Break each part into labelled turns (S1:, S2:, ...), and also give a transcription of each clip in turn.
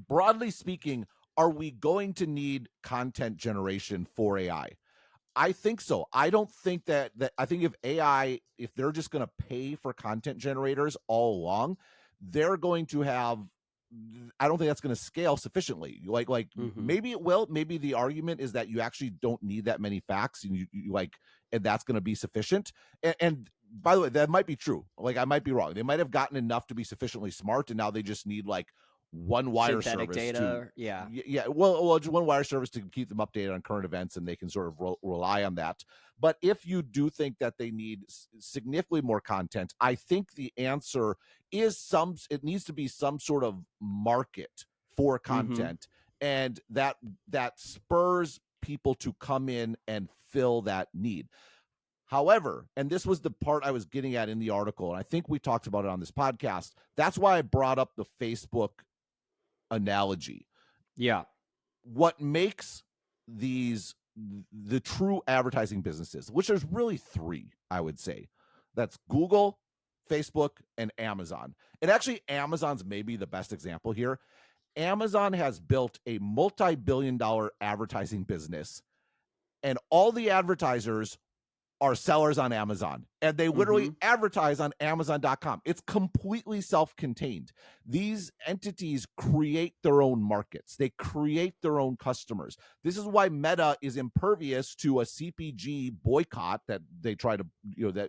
S1: broadly speaking, are we going to need content generation for AI? I think so. I don't think that I think if they're just going to pay for content generators all along, they're going to have. I don't think that's going to scale sufficiently. Like
S2: Mhm.
S1: maybe it will. Maybe the argument is that you actually don't need that many facts, and and that's going to be sufficient. And by the way, that might be true. Like I might be wrong. They might have gotten enough to be sufficiently smart, and now they just need like one wire
S2: Synthetic
S1: service to
S2: data, yeah.
S1: yeah, well, just one wire service to keep them updated on current events, and they can sort of rely on that. But if you do think that they need significantly more content, I think the answer is it needs to be some sort of market for
S2: Mhm.
S1: content, and that spurs people to come in and fill that need. However, and this was the part I was getting at in the article, and I think we talked about it on this podcast. That's why I brought up the Facebook analogy.
S2: Yeah.
S1: What makes the true advertising businesses, which there's really three, I would say. That's Google, Facebook, and Amazon. And actually, Amazon's maybe the best example here. Amazon has built a multi-billion-dollar advertising business, and all the advertisers are sellers on Amazon, and they literally
S2: Mhm.
S1: advertise on Amazon.com. It's completely self-contained. These entities create their own markets. They create their own customers. This is why Meta is impervious to a CPG boycott that they try to,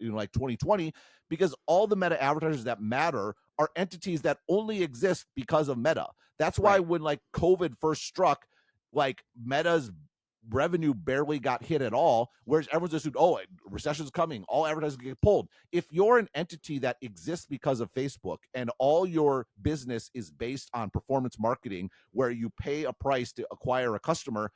S1: like 2020, because all the Meta advertisers that matter are entities that only exist because of Meta. That's why
S2: Right.
S1: when like COVID first struck, like Meta's revenue barely got hit at all, whereas everyone's assumed, oh, recession's coming, all advertising get pulled. If you're an entity that exists because of Facebook and all your business is based on performance marketing, where you pay a price to acquire a customer,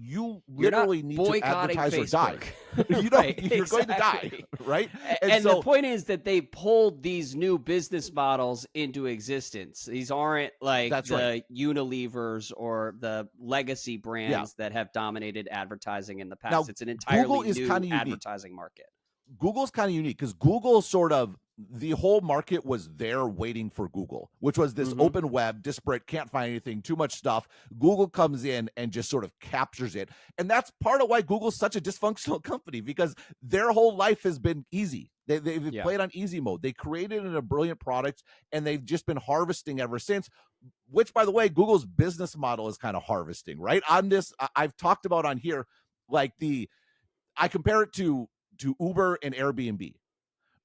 S1: you
S2: You're not
S1: literally need to
S2: boycotting
S1: advertise or die.
S2: Facebook. Right,
S1: You're going to die,
S2: exactly.
S1: right? And
S2: And the
S1: so
S2: point is that they pulled these new business models into existence. These aren't like
S1: that's right.
S2: the Unilevers or the legacy
S1: Yeah.
S2: brands that have dominated advertising in the past.
S1: Now,
S2: It's an
S1: Google
S2: entirely
S1: is kind
S2: new
S1: of unique.
S2: advertising market.
S1: Google's kind of unique because Google sort of the whole market was there waiting for Google, which was this
S2: Mhm.
S1: open web, disparate, can't find anything, too much stuff. Google comes in and just sort of captures it. And that's part of why Google's such a dysfunctional company, because their whole life has been easy. They've
S2: Yeah.
S1: played on easy mode. They created a brilliant product, and they've just been harvesting ever since, which, by the way, Google's business model is kind of harvesting, right? On this, I've talked about on here, like I compare it to Uber and Airbnb,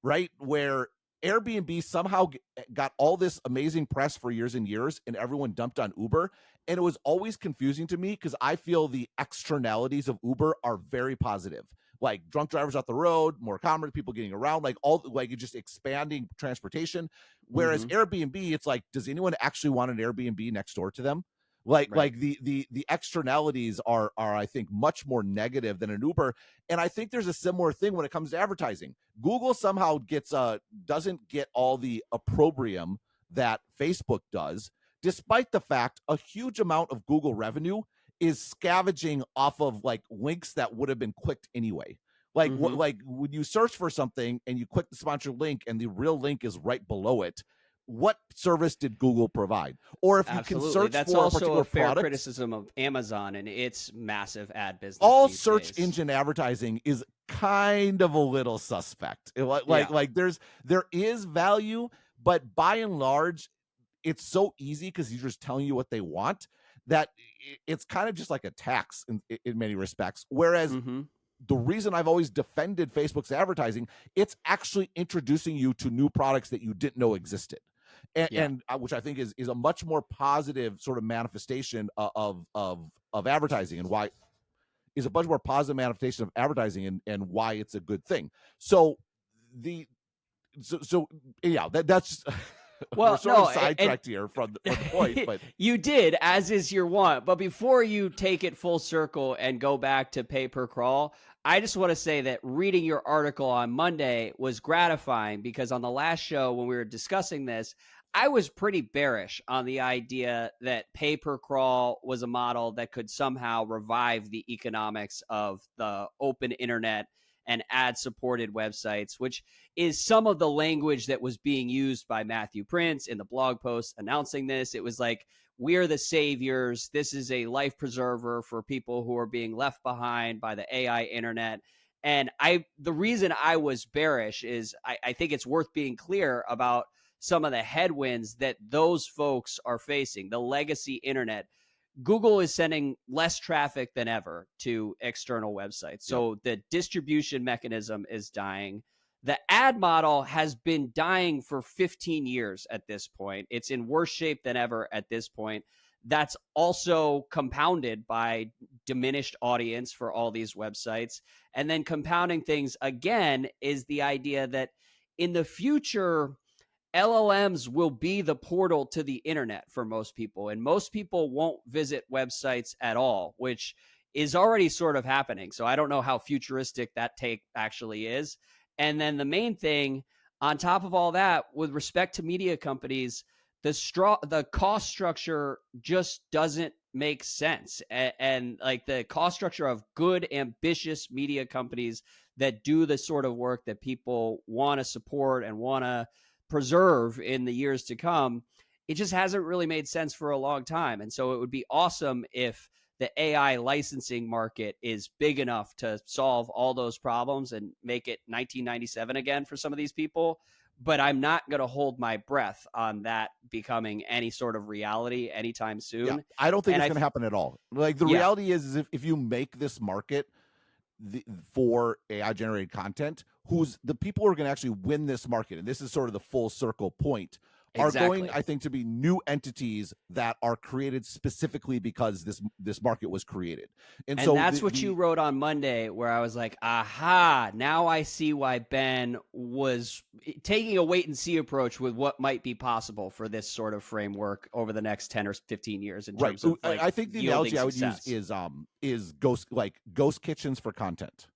S1: right? Where Airbnb somehow got all this amazing press for years and years, and everyone dumped on Uber. And it was always confusing to me because I feel the externalities of Uber are very positive, like drunk drivers off the road, more commerce, people getting around, like all like just expanding transportation. Whereas
S2: Mhm.
S1: Airbnb, it's like, does anyone actually want an Airbnb next door to them? Like
S2: Right.
S1: the externalities are I think much more negative than an Uber. And I think there's a similar thing when it comes to advertising. Google somehow doesn't get all the opprobrium that Facebook does, despite the fact a huge amount of Google revenue is scavenging off of like links that would have been clicked anyway.
S2: Mhm.
S1: Like when you search for something and you click the sponsored link and the real link is right below it, what service did Google provide? Or if you can
S2: Absolutely.
S1: search
S2: That's
S1: for a
S2: also a
S1: particular
S2: fair
S1: product,
S2: criticism of Amazon and its massive ad business
S1: all
S2: these
S1: search
S2: days.
S1: engine advertising is kind of a little suspect.
S2: Yeah.
S1: Like there is value, but by and large, it's so easy because he's just telling you what they want that it's kind of just like a tax in many respects. Whereas
S2: Mhm.
S1: the reason I've always defended Facebook's advertising, it's actually introducing you to new products that you didn't know existed.
S2: Yeah.
S1: And which I think is a much more positive sort of manifestation of advertising, and why is a much more positive manifestation of advertising, and why it's a good thing. So the so yeah, that's just we're
S2: Well,
S1: sort of
S2: no,
S1: sidetracked here from the point, but
S2: you did, as is your want. But before you take it full circle and go back to pay per crawl, I just want to say that reading your article on Monday was gratifying, because on the last show when we were discussing this, I was pretty bearish on the idea that pay per crawl was a model that could somehow revive the economics of the open internet and ad-supported websites, which is some of the language that was being used by Matthew Prince in the blog post announcing this. It was like, we're the saviors. This is a life preserver for people who are being left behind by the AI internet. And the reason I was bearish is I think it's worth being clear about some of the headwinds that those folks are facing. The legacy internet, Google is sending less traffic than ever to external websites. So the distribution mechanism is dying. The ad model has been dying for 15 years at this point. It's in worse shape than ever at this point. That's also compounded by diminished audience for all these websites. And then compounding things again is the idea that in the future, LLMs will be the portal to the internet for most people, and most people won't visit websites at all, which is already sort of happening. So I don't know how futuristic that take actually is. And then the main thing on top of all that, with respect to media companies, the cost structure just doesn't make sense. And like the cost structure of good, ambitious media companies that do the sort of work that people want to support and want to preserve in the years to come, it just hasn't really made sense for a long time. And so it would be awesome if the AI licensing market is big enough to solve all those problems and make it 1997 again for some of these people. But I'm not going to hold my breath on that becoming any sort of reality anytime soon.
S1: Yeah, I don't think
S2: And
S1: it's going to happen at all. Like the
S2: Yeah.
S1: reality is if you make this market for AI generated content, who's the people who are going to actually win this market, and this is sort of the full circle point, are going, I think, to be new entities that are created specifically because this market was created. And so
S2: that's what you wrote on Monday, where I was like, aha, now I see why Ben was taking a wait and see approach with what might be possible for this sort of framework over the next 10 or 15 years in terms of like,
S1: I think the analogy I would use is ghost kitchens for content.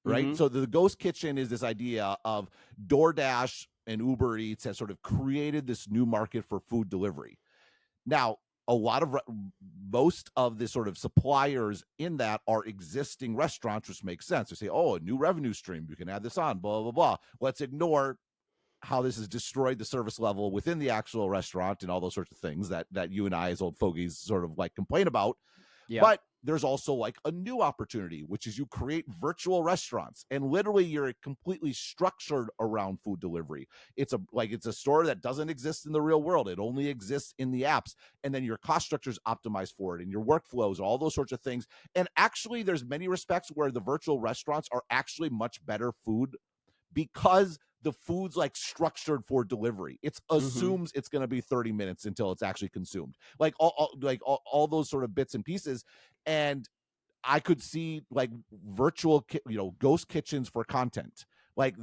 S1: Right.
S2: Mm-hmm.
S1: So the ghost kitchen is this idea of DoorDash and Uber Eats has sort of created this new market for food delivery. Now, most of the sort of suppliers in that are existing restaurants, which makes sense. They say, oh, a new revenue stream, you can add this on, blah, blah, blah. Let's ignore how this has destroyed the service level within the actual restaurant and all those sorts of things that you and I as old fogies sort of like complain about. Yeah. But there's also like a new opportunity, which is you create virtual restaurants, and literally you're completely structured around food delivery. It's a store that doesn't exist in the real world. It only exists in the apps. And then your cost structure is optimized for it, and your workflows, all those sorts of things. And actually, there's many respects where the virtual restaurants are actually much better food because the food's like structured for delivery. It assumes it's going to be 30 minutes until it's actually consumed. Like all those sort of bits and pieces. And I could see like virtual, ghost kitchens for content. Like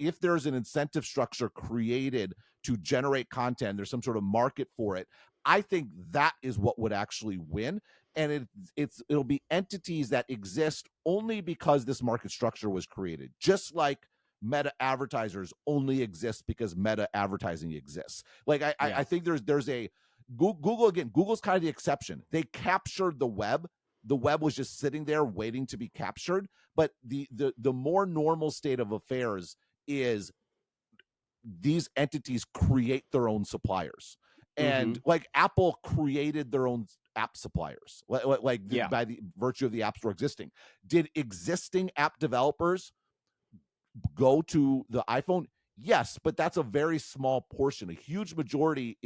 S1: if there's an incentive structure created to generate content, there's some sort of market for it. I think that is what would actually win. And it'll be entities that exist only because this market structure was created. Just like meta advertisers only exist because meta advertising exists. Like I think there's a Google, again, Google's kind of the exception. They captured the web. The web was just sitting there waiting to be captured. But the more normal state of affairs is these entities create their own suppliers. And like Apple created their own app suppliers, by the virtue of the App Store existing. Did existing app developers go to the iPhone? Yes, but that's a very small portion. A huge majority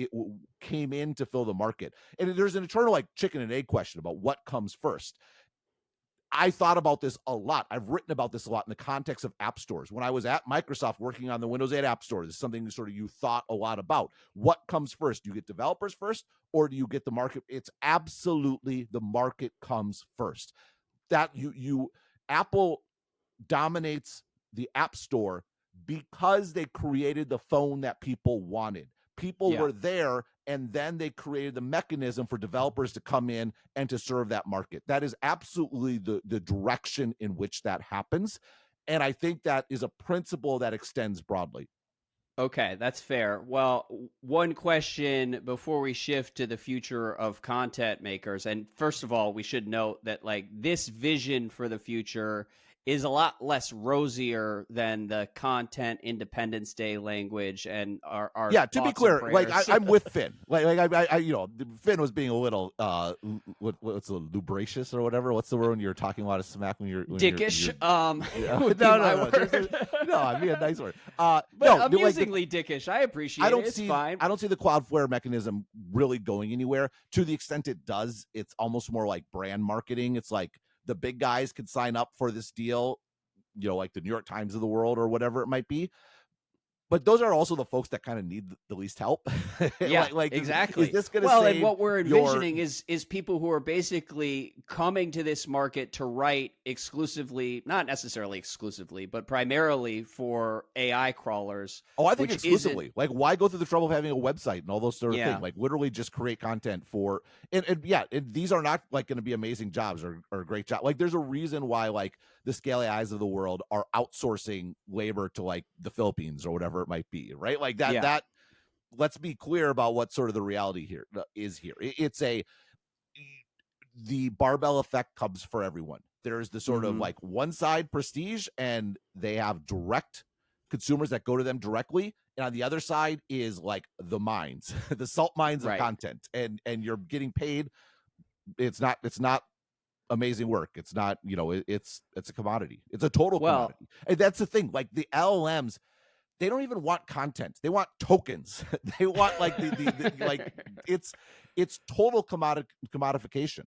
S1: came in to fill the market. And there's an eternal like chicken and egg question about what comes first. I thought about this a lot. I've written about this a lot in the context of app stores. When I was at Microsoft working on the Windows 8 App Store, this is something sort of you thought a lot about. What comes first? Do you get developers first, or do you get the market? It's absolutely the market comes first. That Apple dominates the App Store because they created the phone that people wanted. People were there, and then they created the mechanism for developers to come in and to serve that market. That is absolutely the direction in which that happens. And I think that is a principle that extends broadly.
S2: Okay, that's fair. Well, one question before we shift to the future of content makers. And first of all, we should note that like this vision for the future is a lot less rosier than the content Independence Day language and our
S1: Yeah, to be
S2: thoughts and
S1: clear, like
S2: prayers.
S1: I'm with Finn. I Finn was being a little what's the lubracious or whatever. What's the word when you're talking a lot of smack
S2: Dickish,
S1: yeah.
S2: would be
S1: No,
S2: my
S1: no, no.
S2: word.
S1: No, I mean a nice word.
S2: But
S1: No, like
S2: amusingly dickish. I appreciate it. It's fine.
S1: I don't see the Cloudflare mechanism really going anywhere. To the extent it does, it's almost more like brand marketing. It's like the big guys could sign up for this deal, like the New York Times of the world or whatever it might be. But those are also the folks that kind of need the least help.
S2: Yeah,
S1: Is
S2: exactly.
S1: this going to
S2: Well,
S1: save
S2: and what we're
S1: your?
S2: envisioning is people who are basically coming to this market to write exclusively, not necessarily exclusively, but primarily for AI crawlers.
S1: Oh, I think
S2: which
S1: exclusively. Like, why go through the trouble of having a website and all those sort of
S2: Yeah.
S1: things? Like, literally just create content for. And these are not like going to be amazing jobs or great job. Like, there's a reason why like the Scale AIs of the world are outsourcing labor to like the Philippines or whatever it might be, right? Like that.
S2: Yeah.
S1: That. Let's be clear about what sort of the reality here is here. It's the barbell effect comes for everyone. There's the sort of like one side prestige, and they have direct consumers that go to them directly, and on the other side is like the mines, the salt mines of
S2: Right.
S1: content, and you're getting paid. It's not amazing work. It's not, it's a commodity. It's a total
S2: Well,
S1: commodity, and that's the thing. Like the LLMs, they don't even want content. They want tokens. They want like the like it's total commodification.